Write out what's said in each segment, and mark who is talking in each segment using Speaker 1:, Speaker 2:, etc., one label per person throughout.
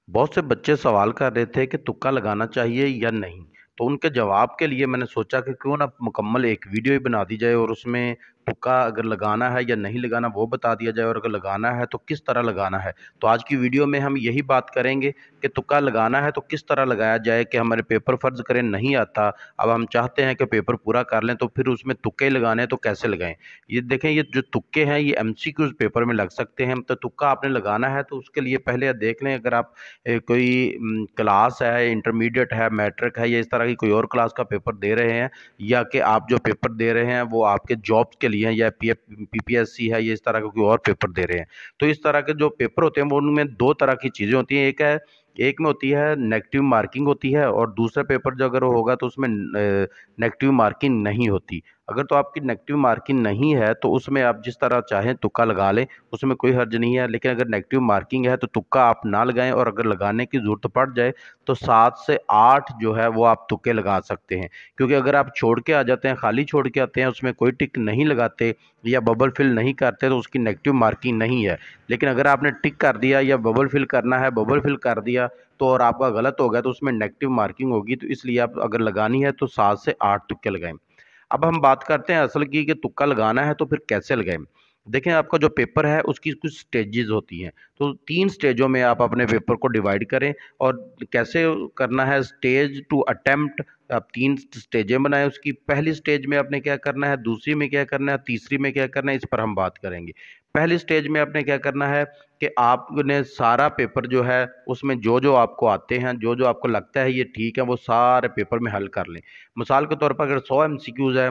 Speaker 1: बहुत से बच्चे सवाल कर रहे थे कि तुक्का लगाना चाहिए या नहीं। तो उनके जवाब के लिए मैंने सोचा कि क्यों ना मुकम्मल एक वीडियो ही बना दी जाए और उसमें तुक्का अगर लगाना है या नहीं लगाना वो बता दिया जाए, और अगर लगाना है तो किस तरह लगाना है। तो आज की वीडियो में हम यही बात करेंगे कि तुक्का लगाना है तो किस तरह लगाया जाए कि हमारे पेपर फर्ज करें नहीं आता, अब हम चाहते हैं कि पेपर पूरा कर लें तो फिर उसमें तुक्के लगाने हैं तो कैसे लगाएं। ये देखें, ये जो तुक्के हैं ये एमसीक्यूज पेपर में लग सकते हैं। तो तुक्का आपने लगाना है तो उसके लिए पहले देख लें, अगर आप कोई क्लास है, इंटरमीडिएट है, मैट्रिक है, या इस तरह की कोई और क्लास का पेपर दे रहे हैं, या कि आप जो पेपर दे रहे हैं वो आपके जॉब के लिए हैं, या पीपीएससी है, या इस तरह का कोई और पेपर दे रहे हैं। तो इस तरह के जो पेपर होते हैं वो उनमें दो तरह की चीज़ें होती हैं। एक में होती है नेगेटिव मार्किंग होती है, और दूसरा पेपर जो अगर होगा तो उसमें नेगेटिव मार्किंग नहीं होती। अगर तो आपकी नेगेटिव मार्किंग नहीं है तो उसमें आप जिस तरह चाहें तुक्का लगा लें, उसमें कोई हर्ज नहीं है। लेकिन अगर नेगेटिव मार्किंग है तो तुक्का आप ना लगाएं, और अगर लगाने की ज़रूरत पड़ जाए तो 7 से 8 जो है वो आप तुक्के लगा सकते हैं। क्योंकि अगर आप छोड़ के आ जाते हैं, खाली छोड़ के आते हैं, उसमें कोई टिक नहीं लगाते या बबल फिल नहीं करते, तो उसकी नेगेटिव मार्किंग नहीं है। लेकिन अगर आपने टिक कर दिया या बबल फिल करना है, बबल फिल कर दिया तो और आपका गलत हो गया तो उसमें नेगेटिव मार्किंग होगी। तो इसलिए आप अगर लगानी है तो 7 से 8 तुक्के लगाएं। अब हम बात करते हैं असल की कि तुक्का लगाना है तो फिर कैसे लगाएं। देखें, आपका जो पेपर है उसकी कुछ स्टेजेस होती हैं। तो 3 स्टेजों में आप अपने पेपर को डिवाइड करें। और कैसे करना है, स्टेज टू अटेम्प्ट, आप 3 स्टेजें बनाएं। उसकी पहली स्टेज में आपने क्या करना है, दूसरी में क्या करना है, तीसरी में क्या करना है, इस पर हम बात करेंगे। पहली स्टेज में आपने क्या करना है कि आपने सारा पेपर जो है उसमें जो जो आपको आते हैं, जो जो आपको लगता है ये ठीक है, वो सारे पेपर में हल कर लें। मिसाल के तौर पर अगर 100 एमसीक्यूज है,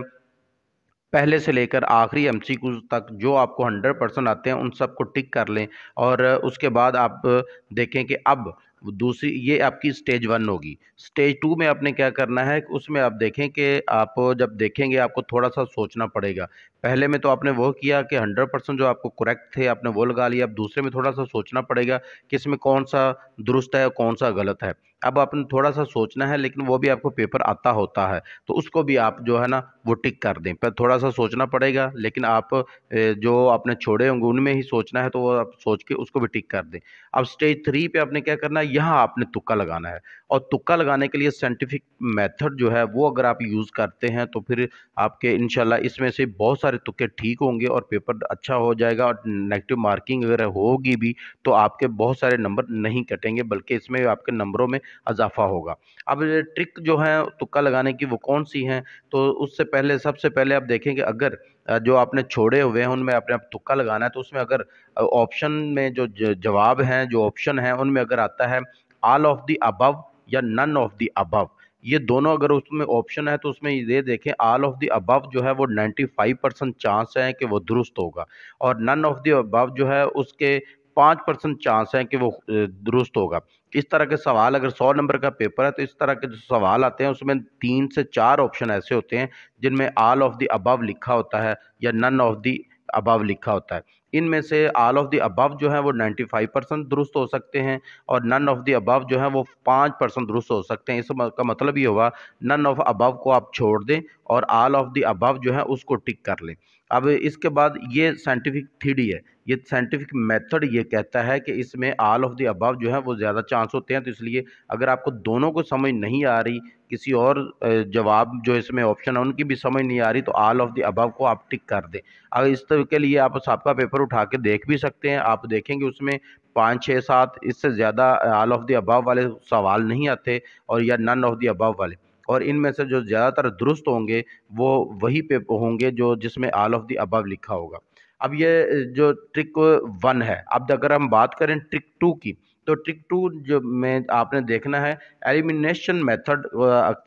Speaker 1: पहले से लेकर आखिरी एमसीक्यू तक जो आपको 100% आते हैं उन सबको टिक कर लें। और उसके बाद आप देखें कि अब दूसरी, ये आपकी स्टेज 1 होगी। स्टेज 2 में आपने क्या करना है, उसमें आप देखें कि आप जब देखेंगे आपको थोड़ा सा सोचना पड़ेगा। पहले में तो आपने वो किया कि 100% जो आपको करेक्ट थे आपने वो लगा लिया। अब दूसरे में थोड़ा सा सोचना पड़ेगा कि इसमें कौन सा दुरुस्त है और कौन सा गलत है। अब आपने थोड़ा सा सोचना है, लेकिन वो भी आपको पेपर आता होता है तो उसको भी आप जो है ना वो टिक कर दें। पर थोड़ा सा सोचना पड़ेगा, लेकिन आप जो आपने छोड़े होंगे उनमें ही सोचना है तो वो आप सोच के उसको भी टिक कर दें। अब स्टेज 3 पे आपने क्या करना है, यहाँ आपने तुक्का लगाना है। और तुक्का लगाने के लिए साइंटिफिक मेथड जो है वो अगर आप यूज़ करते हैं तो फिर आपके इंशाल्लाह इसमें से बहुत सारे तुक्के ठीक होंगे और पेपर अच्छा हो जाएगा। और नेगेटिव मार्किंग अगर होगी भी तो आपके बहुत सारे नंबर नहीं कटेंगे, बल्कि इसमें आपके नंबरों में इजाफा होगा। अब ये ट्रिक जो है तुक्का लगाने की वो कौन सी हैं, तो उससे पहले सबसे पहले आप देखेंगे अगर जो आपने छोड़े हुए हैं उनमें आपने आप तुक्का लगाना है तो उसमें अगर ऑप्शन में जो जवाब हैं, जो ऑप्शन हैं उनमें अगर आता है ऑल ऑफ द अबव या नन ऑफ द अबव, ये दोनों अगर उसमें ऑप्शन है तो उसमें ये देखें ऑल ऑफ द अबव जो है वो 95% चांस है कि वो दुरुस्त होगा, और नन ऑफ द अबव जो है उसके 5% चांस है कि वो दुरुस्त होगा। इस तरह के सवाल, अगर 100 नंबर का पेपर है तो इस तरह के जो सवाल आते हैं उसमें 3 से 4 ऑप्शन ऐसे होते हैं जिनमें ऑल ऑफ द अबव लिखा होता है या नन ऑफ द अबव लिखा होता है। इनमें से ऑल ऑफ द अबव जो है वो 95% दुरुस्त हो सकते हैं, और नन ऑफ द अबव जो है वो 5% दुरुस्त हो सकते हैं। इसका मतलब ये होगा नन ऑफ अबव को आप छोड़ दें और ऑल ऑफ द अबव जो है उसको टिक कर लें। अब इसके बाद ये साइंटिफिक थ्योरी है, ये साइंटिफिक मेथड ये कहता है कि इसमें ऑल ऑफ द अबव जो है वो ज़्यादा चांस होते हैं। तो इसलिए अगर आपको दोनों को समझ नहीं आ रही, किसी और जवाब जो इसमें ऑप्शन है उनकी भी समझ नहीं आ रही, तो ऑल ऑफ द अबव को आप टिक कर दें। अगर इस तरह के लिए आप सबका पेपर उठा के देख भी सकते हैं, आप देखेंगे उसमें 5 6 7 इससे ज़्यादा ऑल ऑफ द अबव वाले सवाल नहीं आते, और या नन ऑफ द अबव वाले। और इनमें से जो ज़्यादातर दुरुस्त होंगे वो वही पे होंगे जो जिसमें ऑल ऑफ द अबव लिखा होगा। अब ये जो ट्रिक 1 है, अब अगर हम बात करें ट्रिक 2 की, तो ट्रिक 2 जो में आपने देखना है एलिमिनेशन मेथड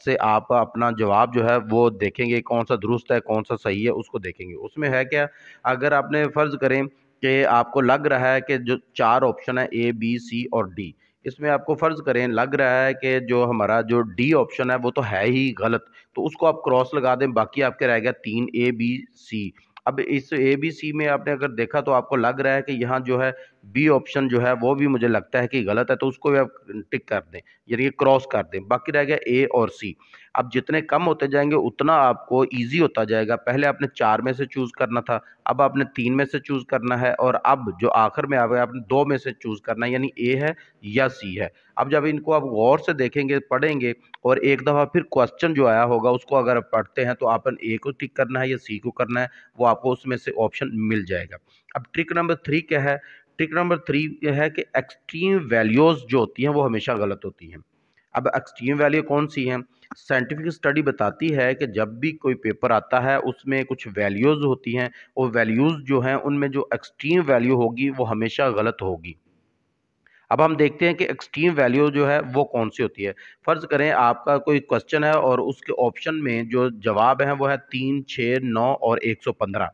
Speaker 1: से आप अपना जवाब जो है वो देखेंगे कौन सा दुरुस्त है कौन सा सही है उसको देखेंगे। उसमें है क्या, अगर आपने फ़र्ज़ करें कि आपको लग रहा है कि जो 4 ऑप्शन है ए बी सी और डी, इसमें आपको फ़र्ज़ करें लग रहा है कि जो हमारा जो डी ऑप्शन है वो तो है ही गलत, तो उसको आप क्रॉस लगा दें, बाकी आपके रह गया 3 ए बी सी। अब इस ए बी सी में आपने अगर देखा तो आपको लग रहा है कि यहाँ जो है बी ऑप्शन जो है वो भी मुझे लगता है कि गलत है, तो उसको भी आप टिक कर दें, यानी कि क्रॉस कर दें। बाकी रह गया ए और सी। अब जितने कम होते जाएंगे उतना आपको ईजी होता जाएगा। पहले आपने 4 में से चूज़ करना था, अब आपने 3 में से चूज़ करना है, और अब जो आखिर में आ गया आपने 2 में से चूज़ करना है, यानी ए है या सी है। अब जब इनको आप गौर से देखेंगे, पढ़ेंगे, और एक दफ़ा फिर क्वेश्चन जो आया होगा उसको अगर आप पढ़ते हैं, तो आपन ए को टिक करना है या सी को करना है, वो आपको उसमें से ऑप्शन मिल जाएगा। अब ट्रिक नंबर 3 क्या है? ट्रिक नंबर 3 ये है कि एक्सट्रीम वैल्यूज़ जो होती हैं वो हमेशा गलत होती हैं। अब एक्सट्रीम वैल्यू कौन सी हैं? साइंटिफिक स्टडी बताती है कि जब भी कोई पेपर आता है उसमें कुछ वैल्यूज़ होती हैं, और वैल्यूज़ जो हैं उनमें जो एक्सट्रीम वैल्यू होगी वो हमेशा गलत होगी। अब हम देखते हैं कि एक्सट्रीम वैल्यू जो है वो कौन सी होती है। फ़र्ज़ करें आपका कोई क्वेश्चन है और उसके ऑप्शन में जो जवाब है वो है 3, 6, 9 और 115।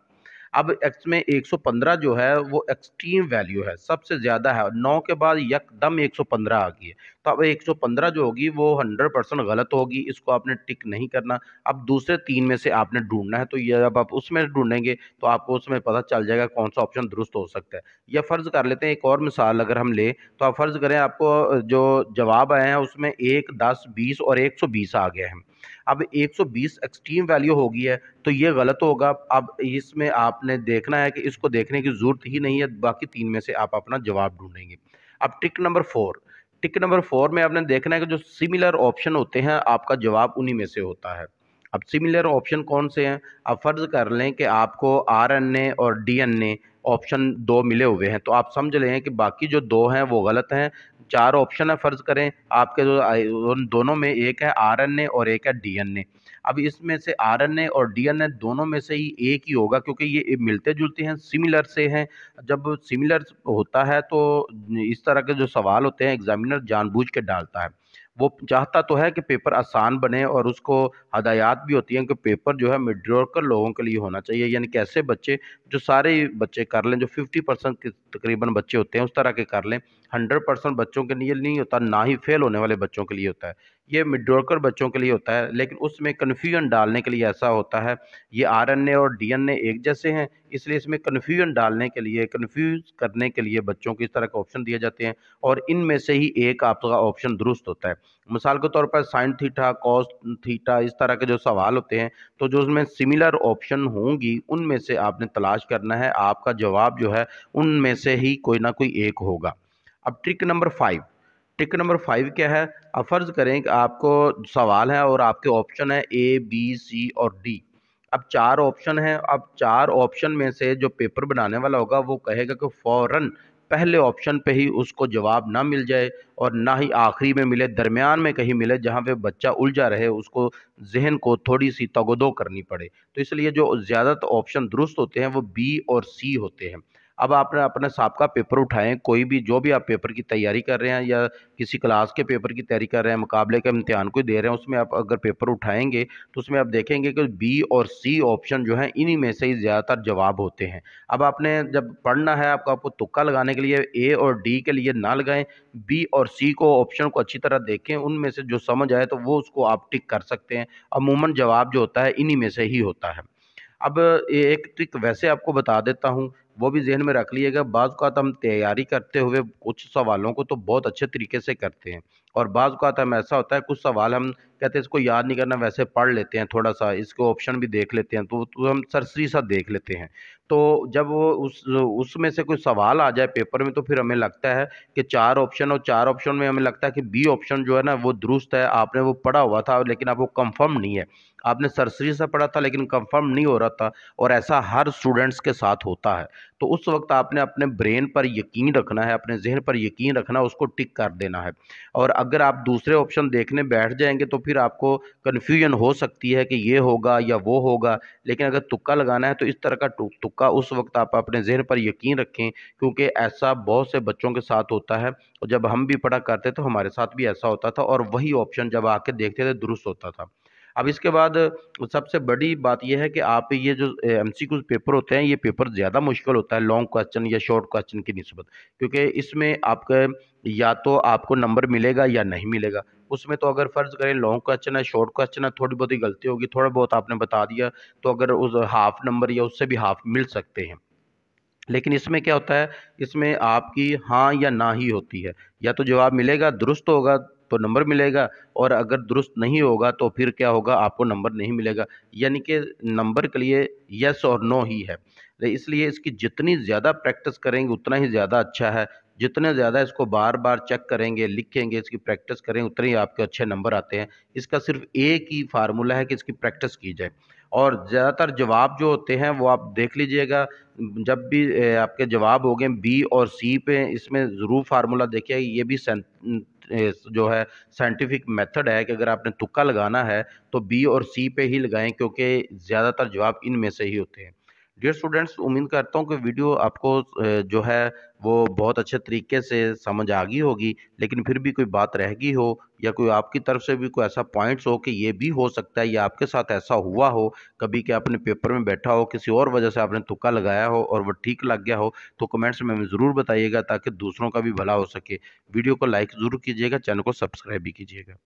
Speaker 1: अब इसमें 115 जो है वो एक्सट्रीम वैल्यू है, सबसे ज़्यादा है, 9 के बाद यकदम 115 आ गई है। तो अब 115 जो होगी वो 100% गलत होगी, इसको आपने टिक नहीं करना। अब दूसरे 3 में से आपने ढूँढना है, तो ये जब आप उसमें ढूँढेंगे तो आपको उसमें पता चल जाएगा कौन-सा ऑप्शन दुरुस्त हो सकता है। या फ़र्ज़ कर लेते हैं एक और मिसाल अगर हम लें, तो आप फ़र्ज़ करें आपको जो जवाब आए हैं उसमें 1, 10, 20 और 120 आ गए हैं। अब 120 एक्सट्रीम वैल्यू हो गई है, तो ये गलत होगा। अब इसमें आपने देखना है कि इसको देखने की ज़रूरत ही नहीं है, बाकी 3 में से आप अपना जवाब ढूँढेंगे। अब टिक नंबर 4 में आपने देखना है कि जो सिमिलर ऑप्शन होते हैं, आपका जवाब उन्हीं में से होता है। अब सिमिलर ऑप्शन कौन से हैं? अब फ़र्ज़ कर लें कि आपको आरएनए और डीएनए ऑप्शन 2 मिले हुए हैं, तो आप समझ लें कि बाकी जो 2 हैं वो गलत हैं। 4 ऑप्शन है, फ़र्ज़ करें आपके जो उन दोनों में एक है आरएनए और एक है डीएनए। अब इसमें से आरएनए और डीएनए दोनों में से ही एक ही होगा, क्योंकि ये मिलते-जुलते हैं, सिमिलर से हैं। जब सिमिलर होता है तो इस तरह के जो सवाल होते हैं एग्ज़ामिनर जानबूझ के डालता है। वो चाहता तो है कि पेपर आसान बने, और उसको हदायत भी होती हैं कि पेपर जो है मीडियोकर लोगों के लिए होना चाहिए, यानी कि ऐसे बच्चे जो सारे बच्चे कर लें, जो 50% के तकरीबन बच्चे होते हैं उस तरह के कर लें। 100% बच्चों के लिए नहीं होता, ना ही फेल होने वाले बच्चों के लिए होता है। ये मिडयोकर बच्चों के लिए होता है, लेकिन उसमें कन्फ्यूजन डालने के लिए ऐसा होता है। ये आरएनए और डीएनए एक जैसे हैं, इसलिए इसमें कन्फ्यूजन डालने के लिए, कन्फ्यूज़ करने के लिए बच्चों को इस तरह के ऑप्शन दिए जाते हैं, और इनमें से ही एक आपका ऑप्शन दुरुस्त होता है। मिसाल के तौर पर साइन थीटा, कॉस थीटा, इस तरह के जो सवाल होते हैं, तो जो उसमें सिमिलर ऑप्शन होंगी उनमें से आपने तलाश करना है, आपका जवाब जो है उनमें से ही कोई ना कोई एक होगा। अब ट्रिक नंबर 5 क्या है? अब फ़र्ज़ करें कि आपको सवाल है और आपके ऑप्शन है ए, बी, सी और डी। अब 4 ऑप्शन हैं, अब 4 ऑप्शन में से जो पेपर बनाने वाला होगा वो कहेगा कि फ़ौरन पहले ऑप्शन पे ही उसको जवाब ना मिल जाए, और ना ही आखिरी में मिले, दरमियान में कहीं मिले जहाँ पे बच्चा उलझा रहे, उसको ज़हन को थोड़ी-सी तगदो करनी पड़े। तो इसलिए जो ज़्यादातर ऑप्शन दुरुस्त होते हैं वो बी और सी होते हैं। अब आपने अपने साहब पेपर उठाएँ, कोई भी जो भी आप पेपर की तैयारी कर रहे हैं, या किसी क्लास के पेपर की तैयारी कर रहे हैं, मुकाबले का इम्तिहान कोई दे रहे हैं, उसमें आप अगर पेपर उठाएँगे तो उसमें आप देखेंगे कि बी और सी ऑप्शन जो हैं इन्हीं में से ही ज़्यादातर जवाब होते हैं। अब आपने जब पढ़ना है, आपको तुक्का लगाने के लिए ए और डी के लिए ना लगाएँ, बी और सी को ऑप्शन को अच्छी तरह देखें, उनमें से जो समझ आए तो वो उसको आप टिक कर सकते हैं। अमूमन जवाब जो होता है इन्हीं में से ही होता है। अब एक ट्रिक वैसे आपको बता देता हूँ, वो भी ज़हन में रख लीजिएगा। बाज़ औक़ात हम तैयारी करते हुए कुछ सवालों को तो बहुत अच्छे तरीके से करते हैं, और बाज़ औक़ात हम ऐसा होता है कुछ सवाल हम कहते हैं इसको याद नहीं करना, वैसे पढ़ लेते हैं थोड़ा-सा, इसके ऑप्शन भी देख लेते हैं, तो हम सरसरी सा देख लेते हैं। तो जब वो उसमें से कोई सवाल आ जाए पेपर में, तो फिर हमें लगता है कि 4 ऑप्शन, और 4 ऑप्शन में हमें लगता है कि बी ऑप्शन जो है ना वो दुरुस्त है। आपने वो पढ़ा हुआ था लेकिन आपको कन्फर्म नहीं है। आपने सरसरी सा पढ़ा था लेकिन कन्फर्म नहीं हो रहा था, और ऐसा हर स्टूडेंट्स के साथ होता है। तो उस वक़्त आपने अपने ब्रेन पर यकीन रखना है, अपने ज़हन पर यकीन रखना है, उसको टिक कर देना है। और अगर आप दूसरे ऑप्शन देखने बैठ जाएँगे तो फिर आपको कन्फ्यूजन हो सकती है कि ये होगा या वो होगा। लेकिन अगर तुक्का लगाना है तो इस तरह का तुक्का उस वक़्त आप अपने ज़हन पर यकीन रखें, क्योंकि ऐसा बहुत से बच्चों के साथ होता है, और जब हम भी पढ़ा करते तो हमारे साथ भी ऐसा होता था, और वही ऑप्शन जब आके देखते थे दुरुस्त होता था। अब इसके बाद सबसे बड़ी बात ये है कि आप ये जो एमसीक्यूज़ पेपर होते हैं, ये पेपर ज़्यादा मुश्किल होता है लॉन्ग क्वेश्चन या शॉर्ट क्वेश्चन की निस्बत, क्योंकि इसमें आपका या तो आपको नंबर मिलेगा या नहीं मिलेगा। उसमें तो अगर फ़र्ज़ करें लॉन्ग क्वेश्चन है, शॉर्ट क्वेश्चन है, थोड़ी बहुत ही गलती होगी, थोड़ा बहुत आपने बता दिया, तो अगर उस हाफ़ नंबर या उससे भी हाफ़ मिल सकते हैं। लेकिन इसमें क्या होता है, इसमें आपकी हाँ या ना ही होती है। या तो जवाब मिलेगा, दुरुस्त होगा तो नंबर मिलेगा, और अगर दुरुस्त नहीं होगा तो फिर क्या होगा, आपको नंबर नहीं मिलेगा। यानी कि नंबर के लिए यस और नो ही है। तो इसलिए इसकी जितनी ज़्यादा प्रैक्टिस करेंगे उतना ही ज़्यादा अच्छा है। जितने ज़्यादा इसको बार बार चेक करेंगे, लिखेंगे, इसकी प्रैक्टिस करेंगे, उतने ही आपके अच्छे नंबर आते हैं। इसका सिर्फ एक ही फार्मूला है कि इसकी प्रैक्टिस की जाए। और ज़्यादातर जवाब जो होते हैं वो आप देख लीजिएगा, जब भी आपके जवाब हो गए बी और सी पे, इसमें ज़रूर फार्मूला देखिए। ये भी जो है साइंटिफिक मेथड है कि अगर आपने तुक्का लगाना है तो बी और सी पे ही लगाएं, क्योंकि ज़्यादातर जवाब इनमें से ही होते हैं। डियर स्टूडेंट्स, उम्मीद करता हूँ कि वीडियो आपको जो है वो बहुत अच्छे तरीके से समझ आ गई होगी। लेकिन फिर भी कोई बात रह गई हो, या कोई आपकी तरफ से भी कोई ऐसा पॉइंट्स हो कि ये भी हो सकता है या आपके साथ ऐसा हुआ हो कभी, कि आपने पेपर में बैठा हो, किसी और वजह से आपने तुक्का लगाया हो और वो ठीक लग गया हो, तो कमेंट्स में हमें ज़रूर बताइएगा ताकि दूसरों का भी भला हो सके। वीडियो को लाइक ज़रूर कीजिएगा, चैनल को सब्सक्राइब भी कीजिएगा।